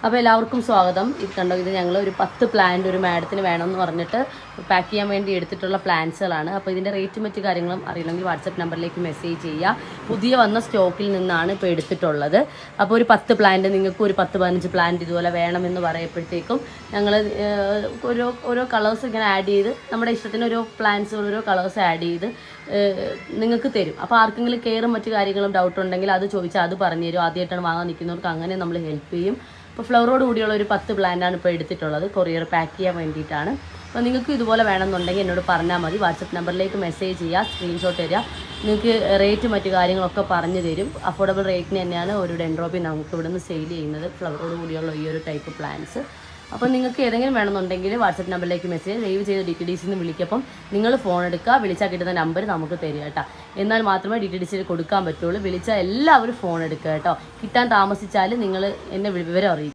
അപ്പോൾ എല്ലാവർക്കും സ്വാഗതം. ഇത് കണ്ടോ, ഇത് ഞങ്ങൾ ഒരു 10 പ്ലാന്റ് ഒരു മാഡത്തിന് വേണമെന്ന് പറഞ്ഞിട്ട് പാക്ക് ചെയ്യാൻ വേണ്ടി എടുത്തിട്ടുള്ള പ്ലാന്റ്സുകളാണ്. അപ്പോൾ ഇതിൻ്റെ റേറ്റും മറ്റു കാര്യങ്ങളും അറിയണമെങ്കിൽ വാട്സപ്പ് നമ്പറിലേക്ക് മെസ്സേജ് ചെയ്യുക. പുതിയ വന്ന സ്റ്റോക്കിൽ നിന്നാണ് ഇപ്പോൾ എടുത്തിട്ടുള്ളത്. അപ്പോൾ ഒരു 10 പ്ലാന്റ്, നിങ്ങൾക്ക് ഒരു 10-15 പ്ലാന്റ് ഇതുപോലെ വേണമെന്ന് പറയുമ്പോഴത്തേക്കും ഞങ്ങൾ ഓരോ കളേഴ്സ് ഇങ്ങനെ ആഡ് ചെയ്ത് നമ്മുടെ ഇഷ്ടത്തിന് ഓരോ പ്ലാന്റ്സ് ഓരോ കളേഴ്സ് ആഡ് ചെയ്ത് നിങ്ങൾക്ക് തരും. അപ്പോൾ ആർക്കെങ്കിലും കെയറും മറ്റു കാര്യങ്ങളും ഡൗട്ട് ഉണ്ടെങ്കിൽ അത് ചോദിച്ചാൽ അത് പറഞ്ഞു തരും. ആദ്യമായിട്ടാണ് വാങ്ങാൻ നിൽക്കുന്നവർക്ക് അങ്ങനെ നമ്മൾ ഹെൽപ്പ് ചെയ്യും. അപ്പോൾ ഫ്ലവറോട് കൂടിയുള്ള ഒരു 10 പ്ലാന്റാണ് ഇപ്പോൾ എടുത്തിട്ടുള്ളത്, കൊറിയർ പാക്ക് ചെയ്യാൻ വേണ്ടിയിട്ടാണ്. അപ്പോൾ നിങ്ങൾക്ക് ഇതുപോലെ വേണമെന്നുണ്ടെങ്കിൽ എന്നോട് പറഞ്ഞാൽ മതി. വാട്സപ്പ് നമ്പറിലേക്ക് മെസ്സേജ് ചെയ്യുക, സ്ക്രീൻഷോട്ട് തരിക. നിങ്ങൾക്ക് റേറ്റ് മറ്റു കാര്യങ്ങളൊക്കെ പറഞ്ഞു തരും. അഫോർഡബിൾ റേറ്റിന് തന്നെയാണ് ഒരു ഡെൻഡ്രോബി നമുക്ക് ഇവിടെ നിന്ന് സെയിൽ ചെയ്യുന്നത്, ഫ്ലവറോട് കൂടിയുള്ള ഈ ഒരു ടൈപ്പ് പ്ലാന്റ്സ്. അപ്പോൾ നിങ്ങൾക്ക് ഏതെങ്കിലും വേണമെന്നുണ്ടെങ്കിൽ വാട്സപ്പ് നമ്പറിലേക്ക് മെസ്സേജ് ദയവ് ചെയ്ത് DTDC നിന്ന് വിളിക്കപ്പം നിങ്ങൾ ഫോൺ എടുക്കുക. വിളിച്ചാൽ കിട്ടുന്ന നമ്പർ നമുക്ക് തരിക കേട്ടോ. എന്നാൽ മാത്രമേ DTDC കൊടുക്കാൻ പറ്റുള്ളൂ. വിളിച്ചാൽ എല്ലാവരും ഫോൺ എടുക്കുക കേട്ടോ. കിട്ടാൻ താമസിച്ചാൽ നിങ്ങൾ എന്നെ വിവരം അറിയിക്കും.